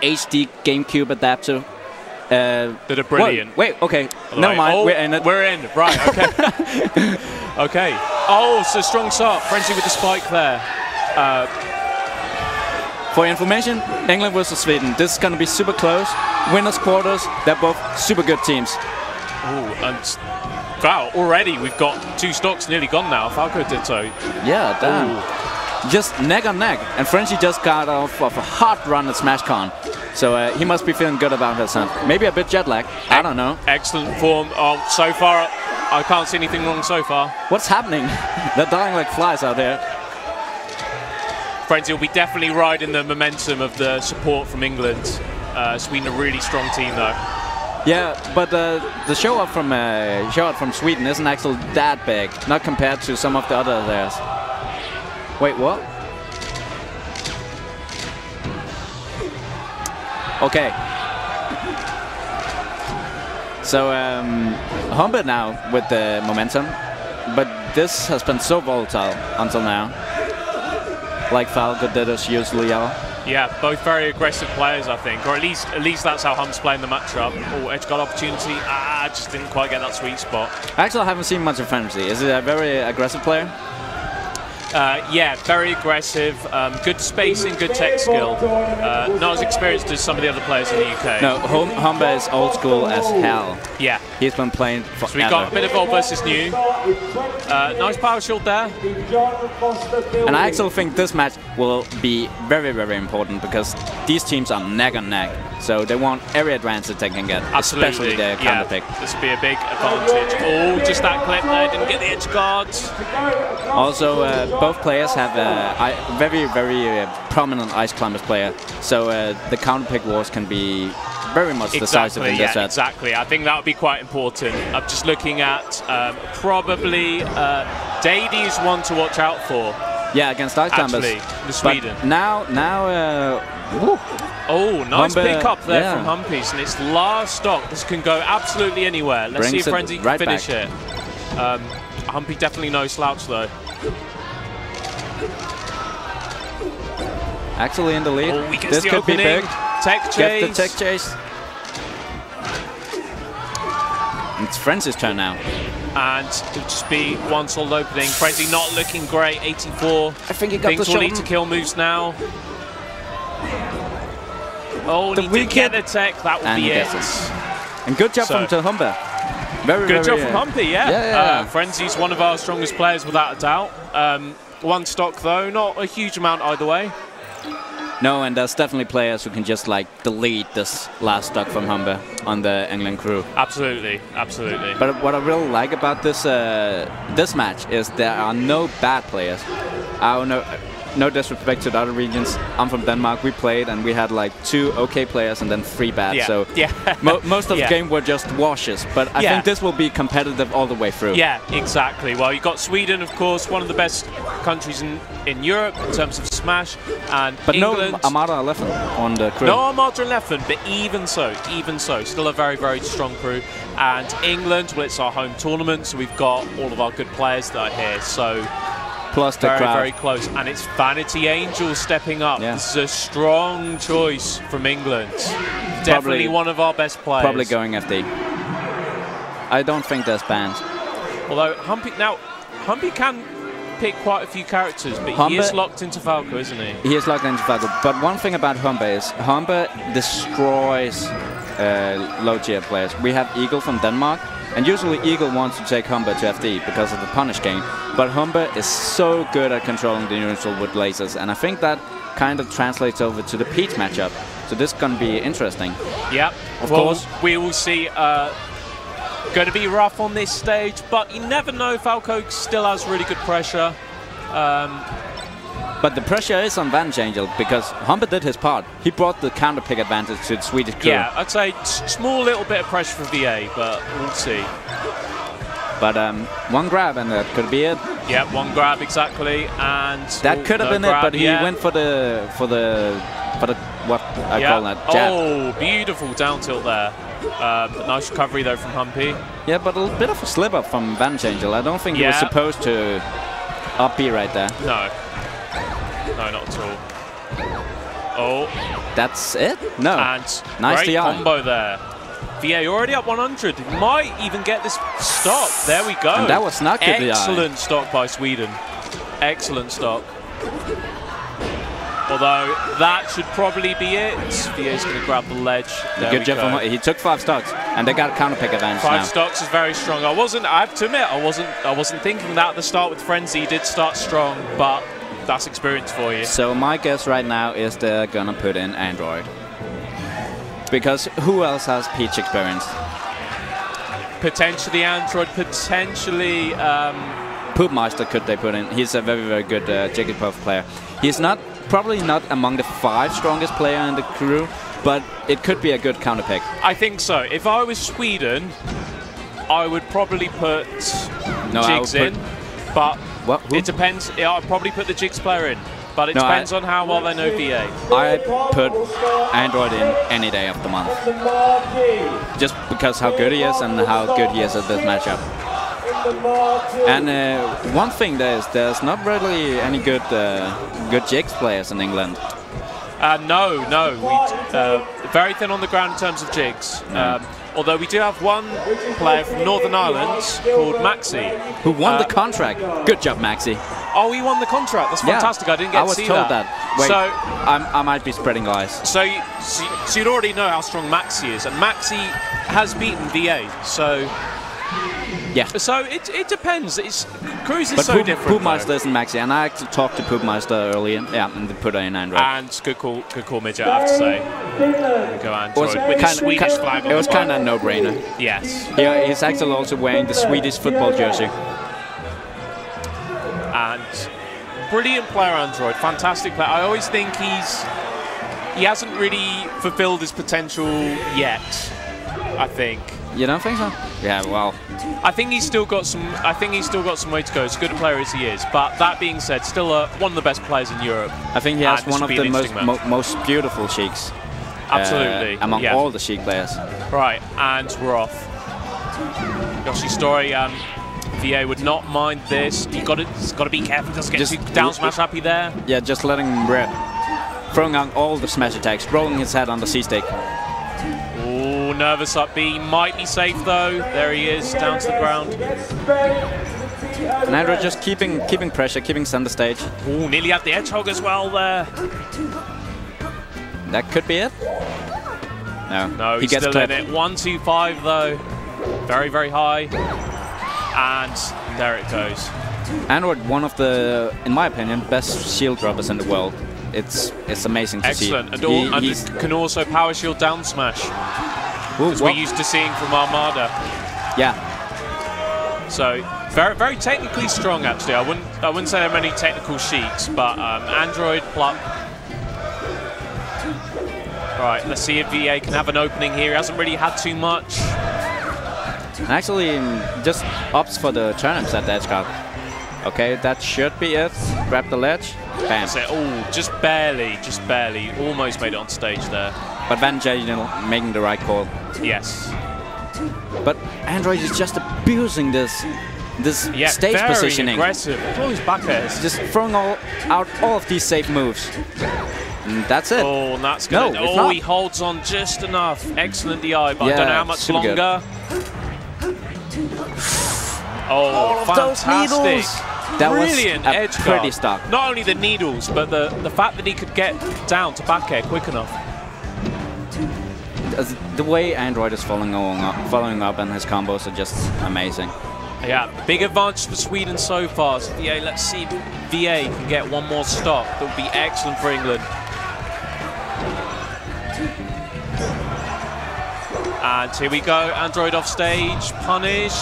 HD GameCube adapter. That are brilliant. Wait, okay. Never mind. Oh, we're in it. We're in. Right, okay. Okay. Oh, so strong start. Frenzy with the spike there. For information, England versus Sweden. This is going to be super close. Winners quarters. They're both super good teams. Oh, and wow, already we've got 2 stocks nearly gone now. Falco did so. Yeah, damn. Ooh. Just neck on neck. And Frenzy just got off of a hard run at SmashCon. So he must be feeling good about himself. Maybe a bit jet lag. I don't know. Excellent form. Oh, so far, I can't see anything wrong so far. What's happening? They're dying like flies out there. Frenzy will be definitely riding the momentum of the support from England. Sweden a really strong team though. Yeah, but the show up from Sweden isn't actually that big, not compared to some of the other theirs. Wait, what? Okay. So Humber now with the momentum, but this has been so volatile until now. Like Falco did as usually are. Yeah, both very aggressive players, I think, or at least that's how Hum's playing the matchup. Oh, edge guard opportunity. Just didn't quite get that sweet spot. Actually, I haven't seen much of Frenzy. Is it a very aggressive player? Yeah, very aggressive, good spacing, good tech skill. Not as experienced as some of the other players in the UK. No, Humber is old school as hell. Yeah. He's been playing forever. So we've got a bit of old versus new. Nice power shield there. And I actually think this match will be very, very important because these teams are neck on neck. So they want every advantage they can get, absolutely. Especially their counter pick. This would be a big advantage. Oh, just that clip there, didn't get the edge guards. Also, both players have a very, very prominent Ice Climbers player. So the counter pick wars can be very much decisive in this set. Exactly. I think that would be quite important. I'm just looking at probably Dady is one to watch out for. Yeah, against Ice Climbers. Actually, the Sweden. But now, oh, nice Humber, pick up there yeah. from Humpies, and it's last stock. This can go absolutely anywhere. Let's see if Frenzy can finish it. Humpy definitely no slouch though. Actually in the lead. Oh, this could be big. Tech chase. Get the tech chase. It's Frenzy's turn now. And it'll just be one solid opening. Frenzy not looking great. 84. I think he got the shot. Will lead to kill moves now. Oh, need to get the tech. That will be it. And good job from Humber. Very good job from Humpy, yeah. Yeah. Frenzy's one of our strongest players without a doubt. One stock though, not a huge amount either way. No, and there's definitely players who can just like delete this last stock from Humber on the England crew. Absolutely, absolutely. But what I really like about this this match is there are no bad players. I don't know. No disrespect to the other regions. I'm from Denmark. We played and we had like 2 okay players and then 3 bad. Yeah. So most of the game were just washes. But I think this will be competitive all the way through. Yeah, exactly. Well, you've got Sweden, of course, one of the best countries in Europe in terms of Smash. But England, no Armada 11 on the crew. No Armada 11, but even so, still a very, very strong crew. And England, well, it's our home tournament, so we've got all of our good players that are here. So. Plus the crowd. Very close, and it's Vanity Angel stepping up. Yeah. This is a strong choice from England. Definitely one of our best players. Probably going FD. I don't think there's bans. Although Humpy can pick quite a few characters, but he is locked into Falco, isn't he? He is locked into Falco. But one thing about Humber is Humber destroys low-tier players. We have Eagle from Denmark. And usually Eagle wants to take Humber to FD because of the punish game. But Humber is so good at controlling the neutral with lasers. And I think that kind of translates over to the Peach matchup. So this is going to be interesting. Yeah, of course. We will see. Going to be rough on this stage, but you never know. Falco still has really good pressure. But the pressure is on Vantage Angel because Humber did his part. He brought the counter pick advantage to the Swedish crew. Yeah, I'd say small little bit of pressure for VA, but we'll see. But one grab and that could be it. Yeah, one grab exactly, and that could have been it. But he went for the what I call that jab. Oh, beautiful down tilt there. Nice recovery though from Humpy. Yeah, but a bit of a slip up from Vantage Angel. I don't think he was supposed to up B right there. No. No, not at all. Oh. That's it? No. And nice great DI. combo there. VA already up 100. Might even get this stock. There we go. And that was not good DI. Excellent stock by Sweden. Excellent stock. Although that should probably be it. VA's going to grab the ledge. There Good job from him. He took 5 stocks, and they got a counter pick advantage 5 now. stocks is very strong. I have to admit, I wasn't thinking that at the start with Frenzy. He did start strong, but that's experience for you. So my guess right now is they're gonna put in Android, because who else has Peach experience? Potentially Android. Potentially. Poopmeister could they put in? He's a very, very good Jigglypuff player. He's probably not among the 5 strongest player in the crew, but it could be a good counter pick. I think so. If I was Sweden, I would probably put Jigs in, but it depends. I'd probably put the Jigs player in, but it depends on how well they know VA. I put Android in any day of the month, just because how good he is and how good he is at this matchup. And one thing there's not really any good Jigs players in England. No. We very thin on the ground in terms of Jigs. Although we do have one player from Northern Ireland called Maxi. Who won the contract. Good job, Maxi. Oh, he won the contract. That's fantastic. I didn't get to see that. I was told that. Wait, so, I might be spreading lies. So you'd already know how strong Maxi is. And Maxi has beaten VA. So... yeah. So it depends. Cruise is so different. Poopmeister isn't Maxi, and I actually talked to Poopmeister earlier. Yeah, and they put her in Android. And good call, Midget, I have to say. Go Android with the Swedish flag on. It was kind of a no-brainer. Yes. Yeah, he's actually also wearing the Swedish football jersey. And brilliant player, Android. Fantastic player. I always think he hasn't really fulfilled his potential yet. I think. You don't think so? Yeah, well. I think he's still got some. Way to go. As good a player as he is, but that being said, still one of the best players in Europe. I think he has one of the most beautiful Sheiks. Absolutely. Among all the Sheik players. Right, and we're off. Yoshi Story. VA would not mind this. He's got to be careful. He doesn't get too down smash happy there. Yeah, just letting him rip. Throwing out all the smash attacks, rolling his head on the C-stick. Nervous up B, might be safe though. There he is, down to the ground. And Android just keeping pressure, keeping center stage. Ooh, nearly had the edge hog as well there. That could be it. No, he's still in it. 1-2-5 though. Very, very high. And there it goes. Android, one of the, in my opinion, best shield droppers in the world. It's amazing to see. Excellent, and he can also power shield down smash. As we're used to seeing from Armada. Yeah. So very, very technically strong. Actually, I wouldn't say there are many technical Sheiks, but Android pluck. Right, let's see if VA can have an opening here. He hasn't really had too much. And actually, just opts for the turnips at the edge guard. Okay, that should be it. Grab the ledge. Bam. Oh, just barely. Almost made it on stage there. But Van Jalen making the right call. Yes. But Android is just abusing this stage very positioning. Aggressive. All his back airs. Just throwing out all of these safe moves. And that's it. Oh, and that's good. No, he holds on just enough. Excellent DI, but I don't know how much longer. Oh, fantastic. That brilliant was edge pretty guard. stuck. Not only the needles, but the fact that he could get down to back air quick enough. The way Android is following up and his combos are just amazing. Yeah, big advantage for Sweden so far. So VA, let's see if VA can get one more stop. That would be excellent for England. And here we go, Android off stage, punish.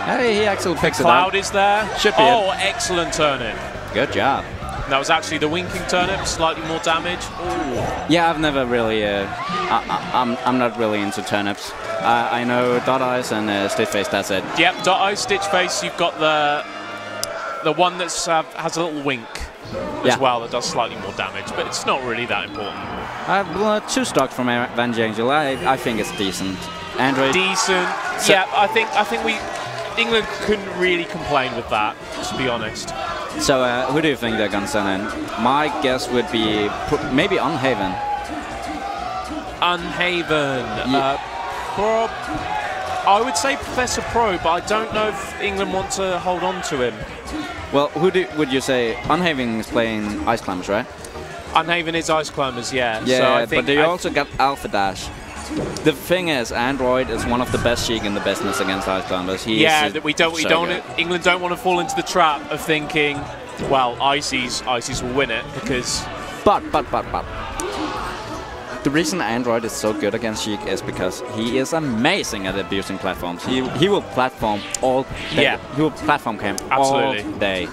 Hey, he actually picks it up. Cloud is there. Should be it. Excellent turnip. Good job. That was actually the winking turnip, slightly more damage. Ooh. Yeah, I've never really, I'm not really into turnips. I know Dot Eyes and Stitch Face, that's it. Yep, Dot Eyes, Stitch Face, you've got the one that has a little wink as well that does slightly more damage, but it's not really that important. 2 stocks from Van Jangel. I think it's decent. Android. Decent. So yeah, I think England couldn't really complain with that, to be honest. So who do you think they're gonna send in? My guess would be maybe Unhaven. Unhaven. I would say Professor Pro, but I don't know if England want to hold on to him. Well, would you say Unhaven is playing Ice Climbers, right? Unhaven is Ice Climbers, yeah. Yeah, so I think but they also got Alpha Dash. The thing is, Android is one of the best Sheik in the business against Ice Climbers. England don't want to fall into the trap of thinking, well, Ices will win it because. But. The reason Android is so good against Sheik is because he is amazing at abusing platforms. He will platform all day. Yeah. He will platform camp all day.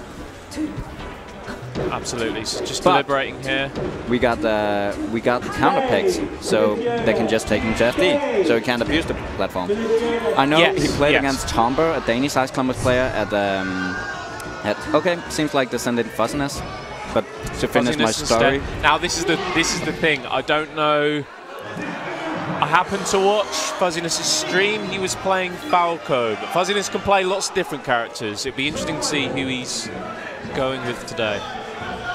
Absolutely. So just deliberating here. We got counter picks, so they can just take him to FD, so he can't abuse the platform. I know he played against Humber, a Danish Ice Climbers player, okay, seems like they send in Fuzziness. But to finish my story. Instead. Now this is the thing. I don't know. I happened to watch Fuzziness' stream. He was playing Falco, but Fuzziness can play lots of different characters. It'd be interesting to see who he's going with today.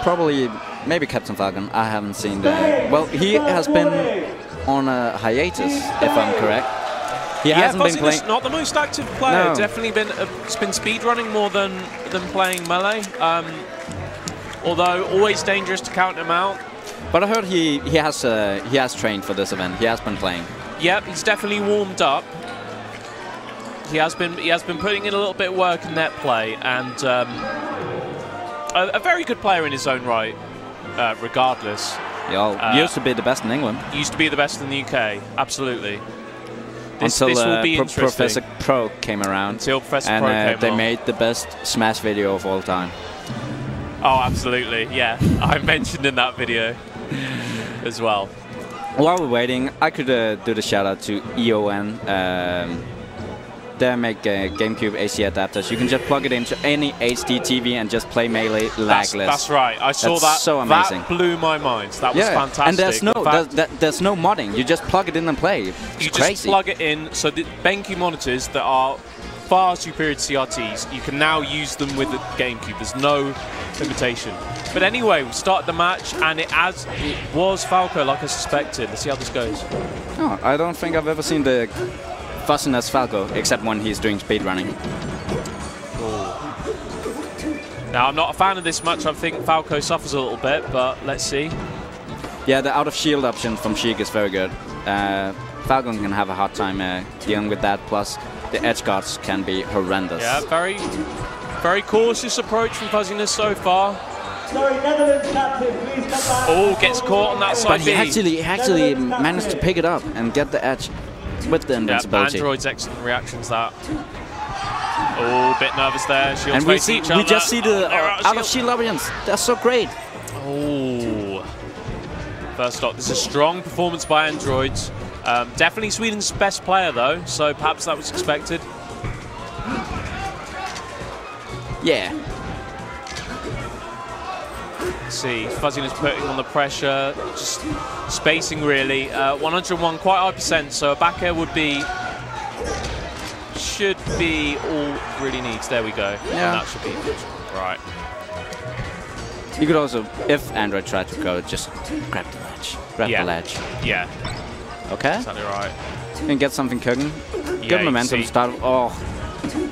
Probably, maybe Captain Falcon. I haven't seen that. Well, he has been on a hiatus, if I'm correct. He hasn't been playing. Not the most active player. No. Definitely been speedrunning more than playing melee. Although always dangerous to count him out. But I heard he has trained for this event. He has been playing. Yep, he's definitely warmed up. He has been putting in a little bit of work in net play, and a very good player in his own right, regardless. Used to be the best in England. Used to be the best in the UK, absolutely. This will be interesting. Professor Pro came around. Until Professor Pro came along. They made the best Smash video of all time. Oh, absolutely, yeah. I mentioned in that video as well. While we're waiting, I could do the shout out to EON. They make GameCube AC adapters. You can just plug it into any HD TV and just play Melee lagless. That's right. I saw that. So amazing. That blew my mind. That was fantastic. And there's no modding. You just plug it in and play. It's crazy. Just plug it in. So the BenQ monitors that are far superior to CRTs, you can now use them with the GameCube. There's no limitation. But anyway, we started the match, and it was Falco, like I suspected. Let's see how this goes. Oh, I don't think I've ever seen the Fuzziness Falco, except when he's doing speedrunning. Now, I'm not a fan of this match. I think Falco suffers a little bit, but let's see. Yeah, the out-of-shield option from Sheik is very good. Falcon can have a hard time dealing with that, plus the edge guards can be horrendous. Yeah, very, very cautious approach from Fuzziness so far. Sorry, Netherlands captain, please come back. Oh, gets caught on that side. But he actually managed to pick it up and get the edge with the invincibility. Android's excellent reactions that. Oh, a bit nervous there. Shields and we just see the out-of-shield options. That's so great. Oh. First stop. This is a strong performance by Androids. Definitely Sweden's best player, though, so perhaps that was expected. Yeah. Let's see, Fuzziness putting on the pressure, just spacing really. 101, quite high percent, so a back air should be all really needs. There we go. Yeah. And that should be right. You could also, if Android tried to go, just grab the ledge. Grab the ledge. Yeah. Okay. Exactly right. And get something cooking. Yeah, good momentum start. Oh.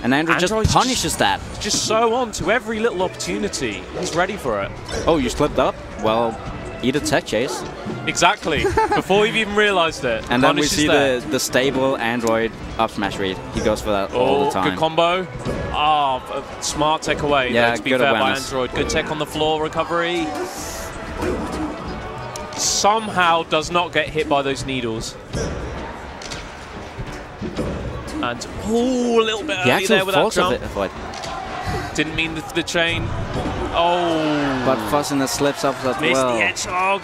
And Android just punishes that. Just so on to every little opportunity. He's ready for it. Oh, you slipped up? Well, eat a tech chase. Exactly. Before you've even realized it. And then we see the stable Android up smash read. He goes for that all the time. Good combo. Oh, smart tech away. Yeah, to be fair by Android. Good tech on the floor recovery. Somehow does not get hit by those needles. And a little bit early there with that jump. Didn't mean the chain. Oh. But Fuzziness slips up as missed well. The hedgehog.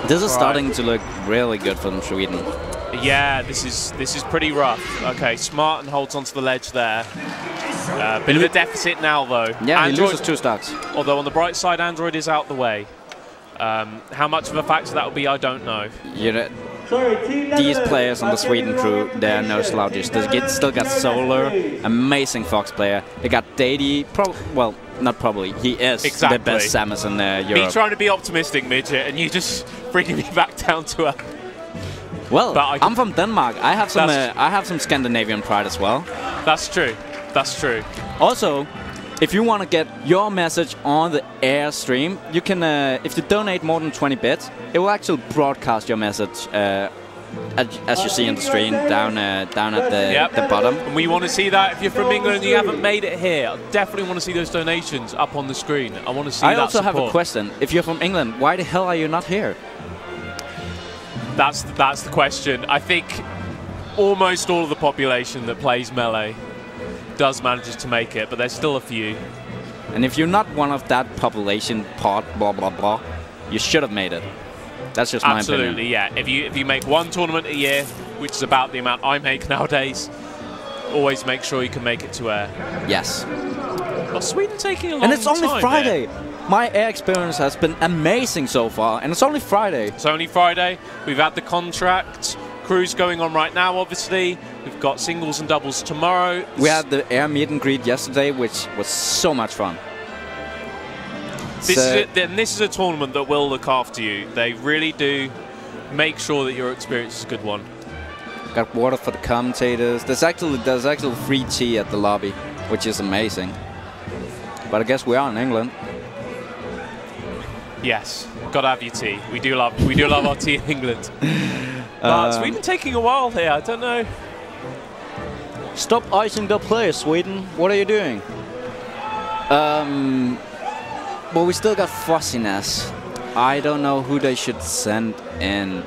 This is starting to look really good for Sweden. Yeah, this is pretty rough. Okay, Smart and holds onto the ledge there. Bit of a deficit now, though. Yeah, Android, he loses 2 stocks. Although on the bright side, Android is out the way. How much of a factor that will be, I don't know. These players on the Sweden crew, they're no slouches. They still got Solar, amazing Fox player. They got Dady, well, not probably. He is the best Samus in Europe. Me trying to be optimistic, midget, and you just bringing me back down to earth. Well, I'm from Denmark. I have some Scandinavian pride as well. That's true. That's true. Also, if you want to get your message on the Heir stream, you can. If you donate more than 20 bits, it will actually broadcast your message. As you see on the stream, down at the bottom. And we want to see that. If you're from England and you haven't made it here, I definitely want to see those donations up on the screen. I want to see that I also support. have a question. If you're from England, why the hell are you not here? That's the question. I think almost all of the population that plays Melee does manage to make it, but there's still a few. And if you're not one of that population part, blah blah blah, you should have made it. That's just my opinion. Absolutely, yeah. If you make one tournament a year, which is about the amount I make nowadays, always make sure you can make it to Heir. Yes. Well, Sweden taking a long time. And it's only Friday. My Heir experience has been amazing so far, and it's only Friday. It's only Friday. We've had the contract cruise going on right now, obviously. We've got singles and doubles tomorrow. We had the Heir meet and greet yesterday, which was so much fun. This is a tournament that will look after you. They really do make sure that your experience is a good one. Got water for the commentators. There's actually free tea at the lobby, which is amazing. But I guess we are in England. Yes, gotta have your tea. We do love our tea in England. But Sweden taking a while here. I don't know. Stop icing the players, Sweden. What are you doing? Well, we still got fussiness. I don't know who they should send in.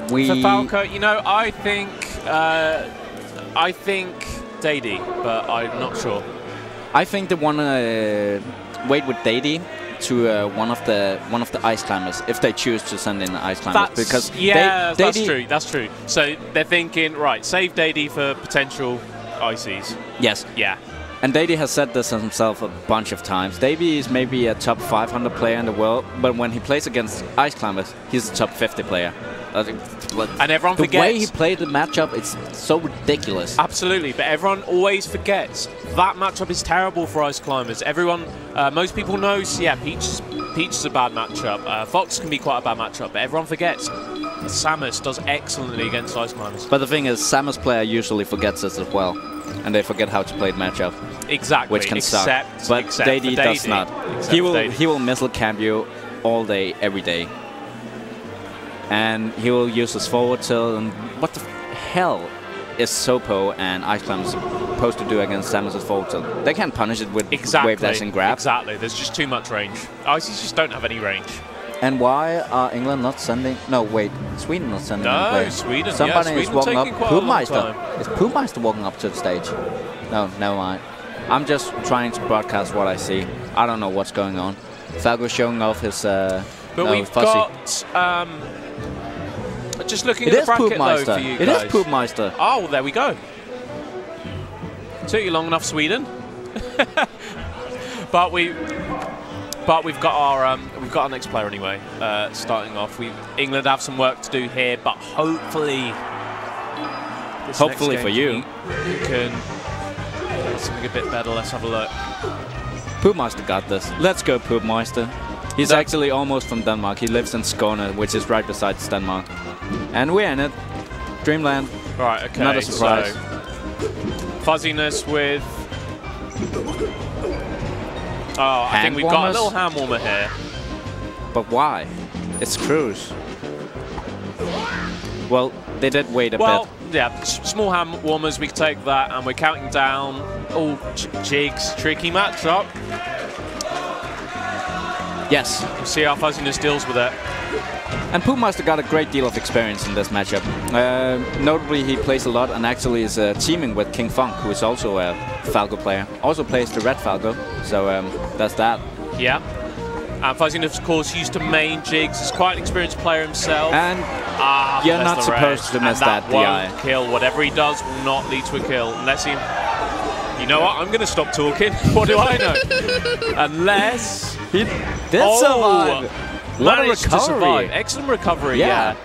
For Falco, you know, I think Dady, but I'm not sure. I think they want to wait with Dady to one of the ice climbers if they choose to send in the ice climbers. Because that's true. That's true. So they're thinking, right, save Dady for potential ices. Yes. Yeah. And Dady has said this himself a bunch of times. Dady is maybe a top 500 player in the world, but when he plays against ice climbers, he's a top 50 player. And everyone forgets. The way he played the matchup, it's so ridiculous. Absolutely, but everyone always forgets. That matchup is terrible for ice climbers. Everyone, most people know, yeah, Peach is a bad matchup. Fox can be quite a bad matchup, but everyone forgets. Samus does excellently against ice climbers. But the thing is, Samus player usually forgets this as well. And they forget how to play the matchup. Exactly. Which can suck. But Dady does not. He will missile camp you all day, every day. And he will use his forward tilt. And what the hell is Sopo and Ice Climb supposed to do against Samus' forward tilt? They can't punish it with wave dash and grab. Exactly. There's just too much range. Ices just don't have any range. And why are England not sending... No, wait. Sweden not sending in players? Sweden. Somebody is walking up. Poopmeister. Is Poopmeister walking up to the stage? No, never mind. I'm just trying to broadcast what I see. I don't know what's going on. Falco showing off his... but we've got... just looking at the bracket, though, for you guys. It is Poopmeister. Oh, there we go. Took you long enough, Sweden. But we've got our next player anyway. Starting off, England have some work to do here, but hopefully for you, we can get something a bit better. Let's have a look. Poopmeister got this. Let's go, Poopmeister. He's actually almost from Denmark. He lives in Skåne, which is right beside Denmark. And we're in it. Dreamland. Right. Okay. Not a surprise. So, fuzziness with. Oh, I think we've got a little hand warmer here. But why? It's Cruz. Well, they did wait a bit. Well, yeah, small hand warmers, we can take that, and we're counting down. Oh, Jigs, tricky matchup. Yes. We'll see how Fuzziness deals with it. And Poopmeister got a great deal of experience in this matchup. Notably, he plays a lot and actually is teaming with King Funk, who is also a Falco player. Also plays the Red Falco, so that's that. Yeah. And Fuzziness, of course, used to main Jigs. He's quite an experienced player himself. And you're not supposed to miss that DI. Won't kill. Whatever he does will not lead to a kill. Unless he... You know what? I'm going to stop talking. What do I know? Unless... He did survive. What a recovery. Excellent recovery, yeah.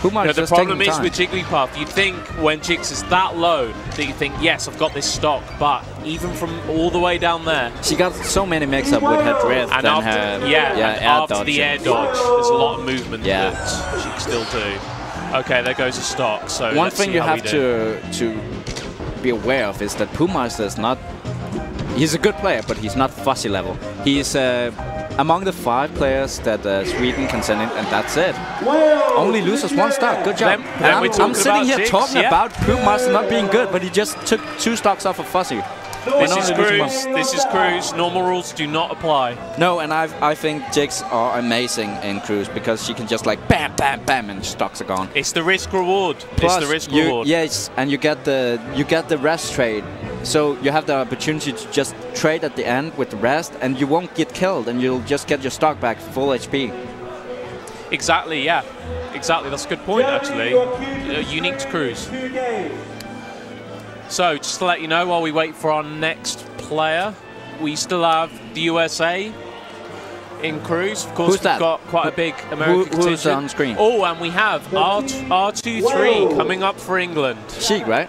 The problem is with Jigglypuff, you'd think when Jigs is that low that you think, yes, I've got this stock, but even from all the way down there, she got so many mix-up with her drift and after, her after the air dodge, there's a lot of movement that she can still do. Okay, there goes a stock. So one thing you have to be aware of is that Poohmeister is not. He's a good player, but he's not fussy level. He's among the 5 players that Sweden can send in, and that's it. Only loses 1 stock. Good job. I'm sitting here talking about Poohmeister not being good, but he just took 2 stocks off of Fuzzy. This is Cruz. This is Cruz. Normal rules do not apply. No, and I think Jigs are amazing in Cruz because she can just like bam, bam, bam, and stocks are gone. It's the risk reward. Plus, it's the risk reward. Yes, and you get the rest trade. So you have the opportunity to just trade at the end with the rest, and you won't get killed, and you'll just get your stock back full HP. Exactly. Yeah. Exactly. That's a good point, actually. Unique to Cruz. So, just to let you know, while we wait for our next player, we still have the USA in Cruz. Of course, we've got quite a big American contingent. Who's on screen? Oh, and we have R23 coming up for England. Sheik, right?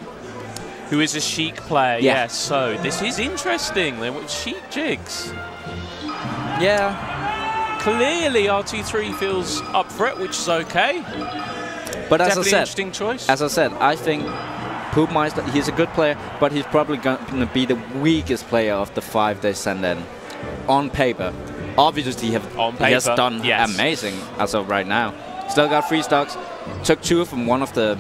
Who is a Sheik player, yes. So, this is interesting. Sheik Jigs. Yeah. Clearly, R23 feels up for it, which is okay. But as Definitely I said, interesting choice. As I said, I think Poohmeister, he's a good player, but he's probably going to be the weakest player of the 5 they send in. On paper. Obviously, he has done amazing as of right now. Still got 3 stocks. Took 2 from one of the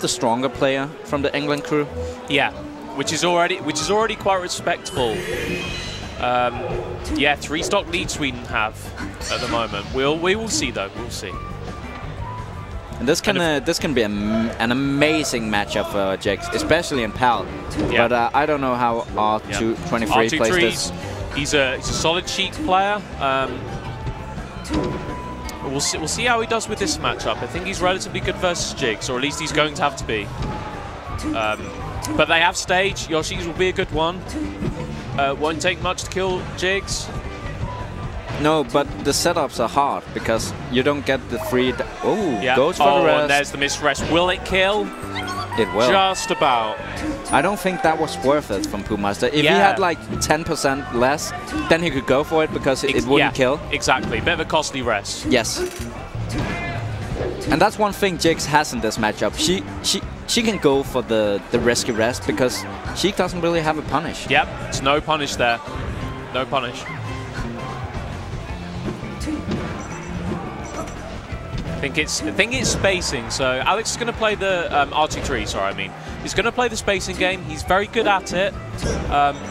stronger player from the England crew. Yeah, which is already quite respectable. Yeah, 3 stock lead Sweden have at the moment. We will see though. We'll see. And this can be an amazing matchup for Jigs, especially in PAL. Yeah. But I don't know how R23 plays this. He's a solid Sheik player. We'll see how he does with this matchup. I think he's relatively good versus Jigs, or at least he's going to have to be. But they have stage. Yoshi's will be a good one. Won't take much to kill Jigs. No, but the setups are hard because you don't get the free. Goes for the rest. And there's the missed rest. Will it kill? It will. Just about. I don't think that was worth it from Poohmeister. If he had like 10% less, then he could go for it because it wouldn't kill. Exactly. Bit of a costly rest. Yes. And that's one thing Jigs has in this matchup. She can go for the risky rest because she doesn't really have a punish. Yep. It's no punish there. No punish. I think it's spacing. So Alex is going to play the R23. Sorry, I mean he's going to play the spacing game. He's very good at it.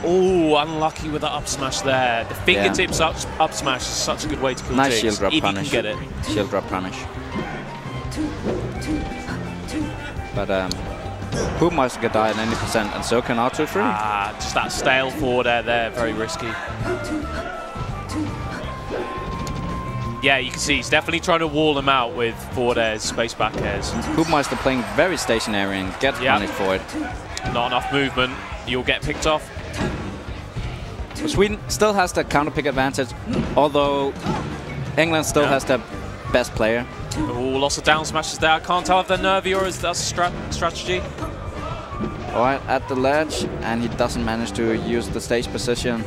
Oh, unlucky with the up smash there. The fingertips up smash is such a good way to kill Jigs. Nice shield drop if punish. He can get it. Shield drop punish. But Poohmeister can die at 90%, and so can R23. Ah, just that stale forward air there, very risky. Yeah, you can see he's definitely trying to wall him out with forward airs, space back airs. Poohmeister playing very stationary and gets punished for it. Not enough movement, you'll get picked off. But Sweden still has the counter pick advantage, although England still has the best player. Oh, lots of down smashes there. I can't tell if they're nervy or if that's a strategy. Alright, at the ledge, and he doesn't manage to use the stage position.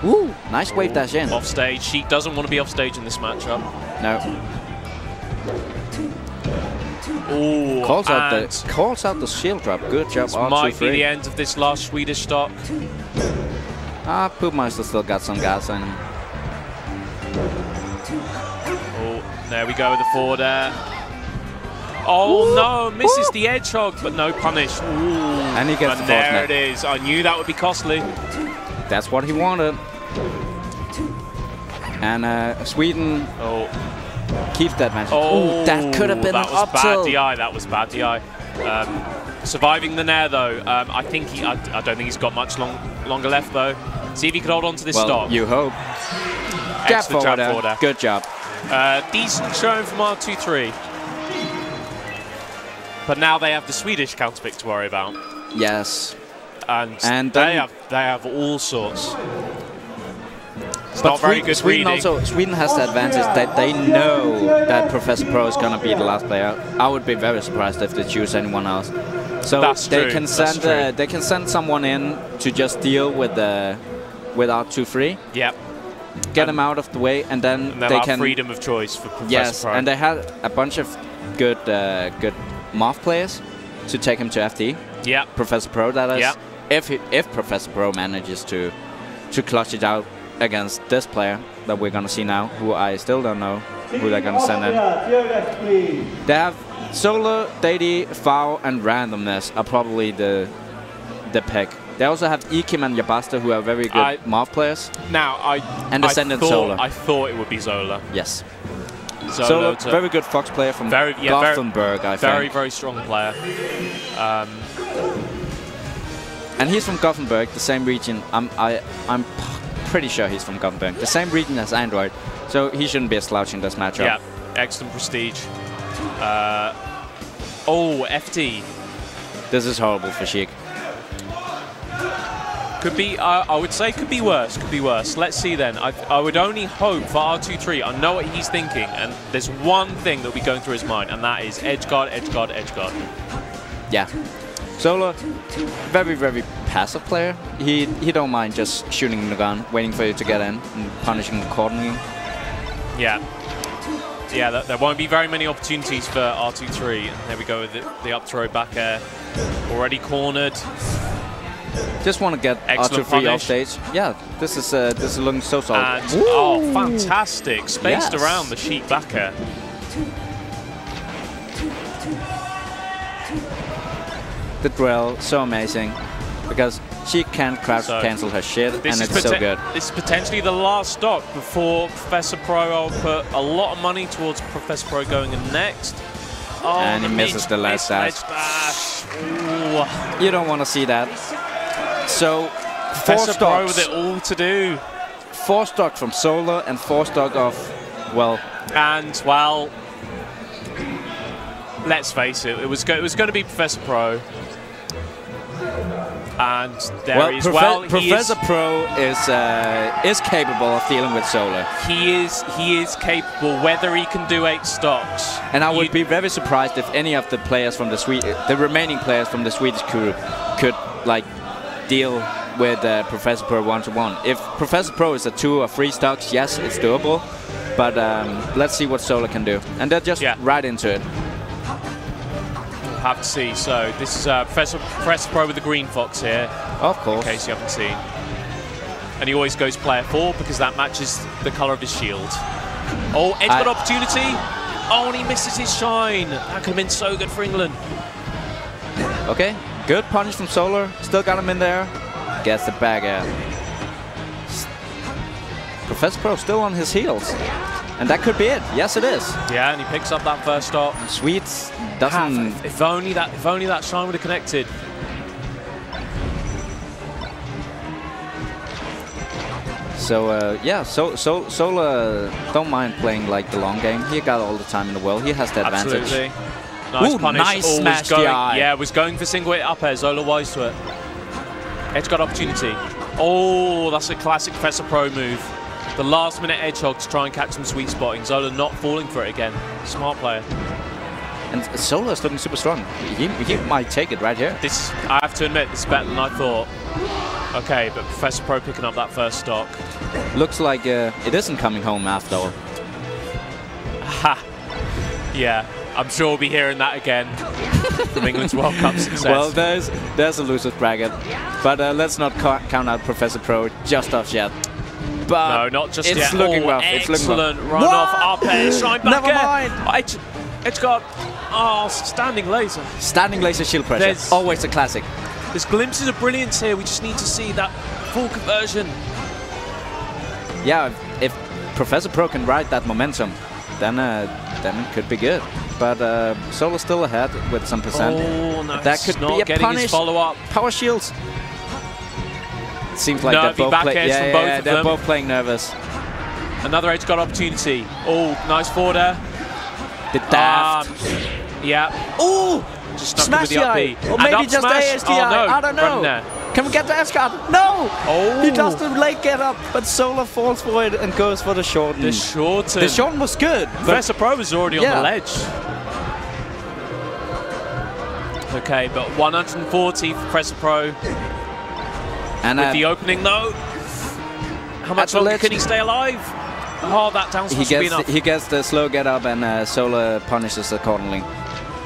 Ooh, nice wave dash in. Off stage. She doesn't want to be off stage in this matchup. No. Ooh, calls out the shield drop. Good job, R23. Might be the end of this last Swedish stock. Poohmeister still got some gas on him. Oh, there we go with the forward air. Oh no, misses the edge hog, but no punish. Ooh. And he gets the there it is. I knew that would be costly. That's what he wanted. And Sweden keeps that match. Oh, that could have been an up tilt. That was bad DI. Surviving the nair though. I don't think he's got much longer left though. See if he could hold on to this stock. You hope. Jab forward. Good job. Decent showing from R23. But now they have the Swedish counter pick to worry about. Yes. And they have all sorts. not very good Sweden reading. Sweden has the advantage that they know that Professor Pro is going to be the last player. I would be very surprised if they choose anyone else. So they can send someone in to just deal with R2-3. Yep. Get them out of the way, and then they can freedom of choice for Professor Pro. Yes, and they had a bunch of good Moth players to take him to FD. Yeah. Professor Pro, that is. Yeah. If Professor Pro manages to clutch it out against this player that we're gonna see now, who I still don't know who they're gonna send in. They have Solar, Deity, Foul, and Randomness are probably the pick. They also have Ekim and Yabasta, who are very good Moth players. Now, I thought it would be Zola. Yes. Zola, very good Fox player from Gothenburg, I think. Very, very strong player. And he's from Gothenburg, the same region. I'm pretty sure he's from Gothenburg, the same region as Android. So he shouldn't be a slouch in this matchup. Yeah, excellent prestige. Oh, FD. This is horrible for Sheik. Could be, I would say, could be worse. Could be worse. Let's see then. I would only hope for R2-3. I know what he's thinking, and there's one thing that will be going through his mind, and that is edge guard, edge guard, edge guard. Yeah. Solar, very, very passive player. He don't mind just shooting the gun, waiting for you to get in, and punishing accordingly. Yeah. Yeah, there won't be very many opportunities for R2-3. There we go with the up throw back air. Already cornered. Just want to get R2-3 off stage. Yeah, this is looking so solid. And, oh, fantastic! Spaced around the Sheik back air. The drill, so amazing, because she can't crouch cancel her shit, and it's so good. This is potentially the last stock before Professor Pro. I'll put a lot of money towards Professor Pro going in next. Oh, and he misses the last dash. You don't want to see that. So, Professor Pro with it all to do. 4 stock from Solar and 4 stock of, well... And, well, let's face it, it was going to be Professor Pro. And there he is. Professor Pro is capable of dealing with Solar. He is capable, whether he can do 8 stocks. And I would be very surprised if any of the players from the remaining players from the Swedish crew could like deal with Professor Pro 1-to-1. If Professor Pro is a 2 or 3 stocks, yes, it's doable. But let's see what Solar can do. And they're just right into it. Have to see. So this is Professor Pro with the green fox here. Of course. In case you haven't seen. And he always goes player 4 because that matches the colour of his shield. Oh, edge guard opportunity. Oh, and he misses his shine. That could have been so good for England. Okay, good punish from Solar. Still got him in there. Gets the bag out. Professor Pro still on his heels. And that could be it. Yes, it is. Yeah, and he picks up that first stop. Swedes doesn't... If only that shine would have connected. So, yeah, Solar don't mind playing like the long game. He got all the time in the world. He has the advantage. Absolutely. Nice punish. Nice smash the eye. Yeah, was going for single hit up air. Zola wise to it. Edge guard opportunity. Oh, that's a classic Professor Pro move. The last minute edge hog to try and catch some sweet spotting. Zola not falling for it again. Smart player. And Solar's looking super strong. He might take it right here. This, I have to admit, this is better than I thought. Okay, but Professor Pro picking up that first stock. Looks like it isn't coming home after all. Ha! Yeah, I'm sure we'll be hearing that again from England's World Cup success. Well, there's a loser's bracket. But let's not count out Professor Pro just off yet. But no, not just yet. It's looking rough. Excellent run off up air, shine back Never mind. Edge guard. Oh, standing laser. Standing laser shield pressure. Always a classic. There's glimpses of brilliance here. We just need to see that full conversion. Yeah, if Professor Pro can ride that momentum, then it could be good. But Solar's still ahead with some percent. Oh, no, that could be a punish. Follow-up. Power shields. It seems like they're both playing nervous. Another edge guard opportunity. Oh, nice forward air. The daft. Yeah. Oh! Just smash with the up B. Or maybe just ASDI. Oh, no. I don't know. Can we get the S-card? No! Oh. He does the late get up, but Solar falls for it and goes for the shorten. The shorten. The shorten was good. Professor Pro was already on the ledge. Okay, but 140 for Professor Pro. And with the opening though. How much longer can he stay alive? Oh, that down smash will be enough. He gets the slow get up and Solar punishes accordingly.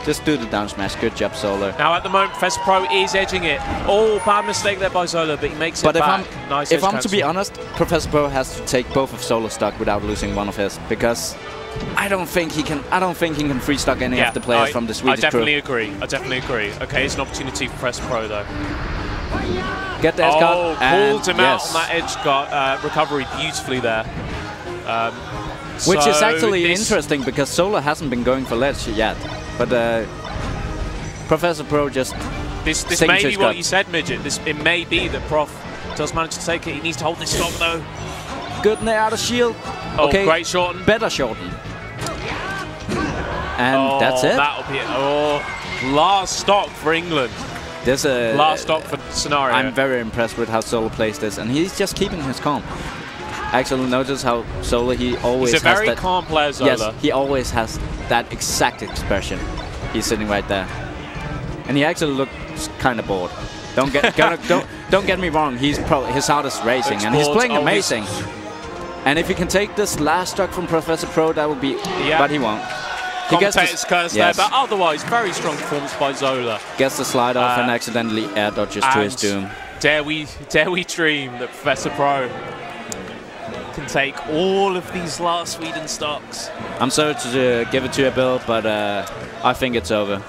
Just do the down smash. Good job, Solar. Now at the moment, Professor Pro is edging it. Oh, bad mistake there by Solar, but he makes it back. Nice if I'm to be honest, Professor Pro has to take both of Solar's stock without losing one of his, because I don't think he can. I don't think he can free stock any of the players from the Swedish crew. I definitely agree. Okay, it's an opportunity for Professor Pro though. Get the S card. Oh, pulled him out on that edge guard recovery beautifully there. Which is actually interesting because Solar hasn't been going for ledge yet. But Professor Pro just... This may be what you said, Midget. It may be that Prof does manage to take it. He needs to hold this stock, though. Good nair out of shield. Oh, okay. Great shorten. Better shorten. And that's it. That'll be it. Oh, last stock for England. There's a... Last stock for scenario. I'm very impressed with how Solar plays this. And he's just keeping his calm. Actually, notice how Solar, he always has that... He's a very calm player, Solar. Yes, he always has that exact expression. He's sitting right there. And he actually looks kind of bored. Don't get me wrong, his heart is racing, and he's playing amazing. And if he can take this last stock from Professor Pro, that would be... Yeah. But he won't. He gets his curse there, but otherwise, very strong performance by Zola. Gets the slide off and accidentally air dodges to his doom. Dare we dream that Professor Pro can take all of these last Sweden stocks. I'm sorry to give it to you, Bill, but I think it's over.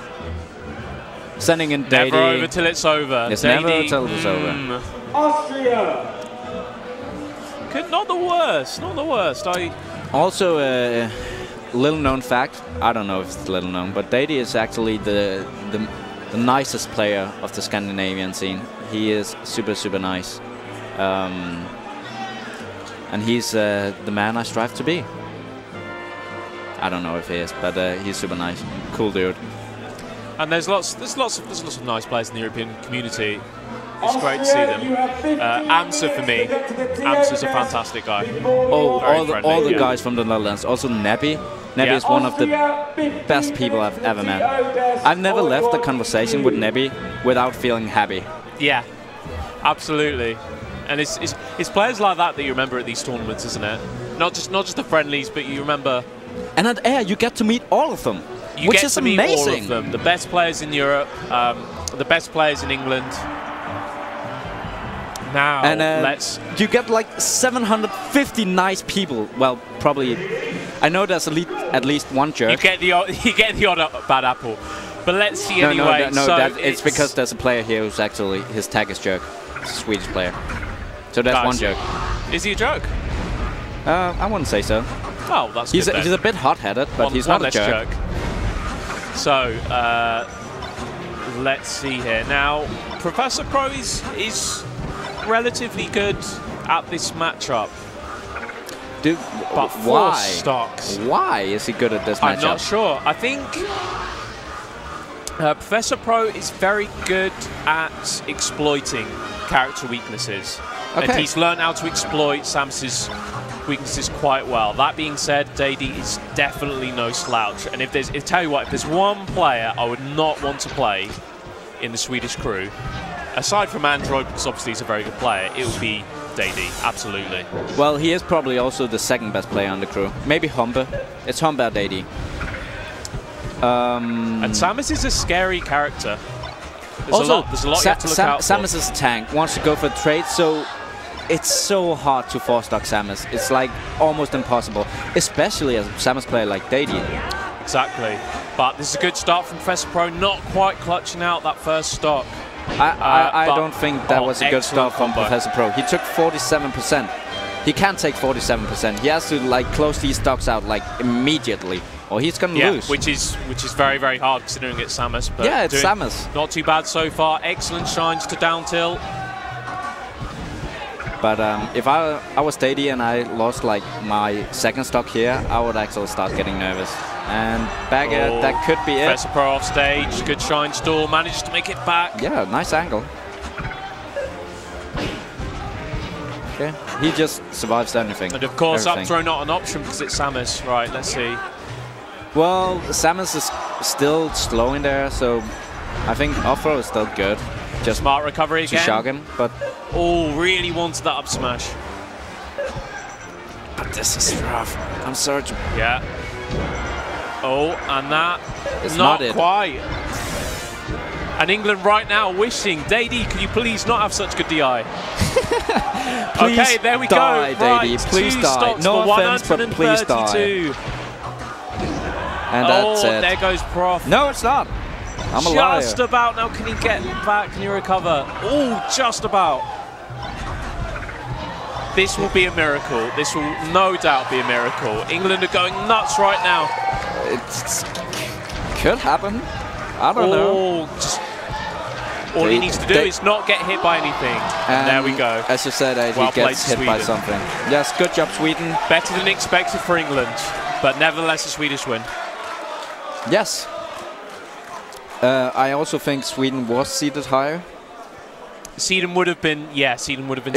Sending in Dady. Never over till it's over. It's never till it's over. Austria. Not the worst. Not the worst. Also, little known fact. I don't know if it's little known, but Dady is actually the nicest player of the Scandinavian scene. He is super nice. And he's the man I strive to be. I don't know if he is, but he's super nice, cool dude. And there's lots of nice players in the European community. It's great to see them. Amsa for me, Amsa's a fantastic guy. Oh, all the guys from the Netherlands. Also Nebby. Nebby is one of the best people I've ever met. I've never left a conversation with Nebby without feeling happy. Yeah, absolutely. And it's players like that you remember at these tournaments, isn't it? Not just the friendlies, but you remember. And at Air, you get to meet all of them, which is amazing. Meet all of them. The best players in Europe, the best players in England. Now, you get like 750 nice people. Well, probably. I know there's at least one jerk. You get the odd bad apple, but let's see anyway. No, it's because there's a player here who's actually his tag is jerk, Swedish player. So that's one joke. Is he a joke? I wouldn't say so. Oh, that's good. He's a bit hot-headed, but he's not a jerk. So, let's see here. Now, Professor Pro is relatively good at this matchup. Dude, but why? Stocks. Why is he good at this matchup? I'm not sure. I think Professor Pro is very good at exploiting character weaknesses. Okay. And he's learned how to exploit Samus's weaknesses quite well. That being said, Dady is definitely no slouch. And if tell you what, if there's one player I would not want to play in the Swedish crew, aside from Android, because obviously he's a very good player, it would be Dady, absolutely. Well, he is probably also the second best player on the crew. Maybe Humber. It's Humber or Dady. And Samus is a scary character. There's a lot you have to look out for. Samus is a tank, wants to go for trade, so it's so hard to 4-stock Samus. It's like almost impossible, especially as a Samus player like Dady. Exactly. But this is a good start from Professor Pro, not quite clutching out that first stock. I don't think that was a good start from Professor Pro. He took 47%. He can't take 47%. He has to like close these stocks out like immediately, or he's gonna lose. Which is very, very hard considering it's Samus. But yeah, it's Samus. Not too bad so far. Excellent shines to down tilt. But if I was Dady and I lost like my second stock here, I would actually start getting nervous. And back air, that could be it. Professor Pro off stage, good shine stall, managed to make it back. Yeah, nice angle. Okay. He just survives anything. And of course, everything. up throw not an option because it's Samus. Right, let's see. Well, Samus is still slow in there, so I think up throw is still good. Just smart recovery again. To shock him, but oh, really wanted that up smash. But this is rough. I'm searching. Yeah. Oh, and that is not it. Quite. And England right now wishing, Dady, could you please not have such good DI? Okay, there we die, go. Right, Dady. Please two die. stocks No for offense, but please die. And that's it. There goes Prof. No, it's not. I'm a liar. Just about. Now, can he get back? Can he recover? Oh, just about. This will be a miracle. This will no doubt be a miracle. England are going nuts right now. It could happen. I don't know. Just all he needs to do is not get hit by anything. And there we go. As you said, he gets hit by something. Yes, good job, Sweden. Better than expected for England, but nevertheless a Swedish win. Yes. I also think Sweden was seeded higher. Sweden would have been, yeah, Sweden would have been.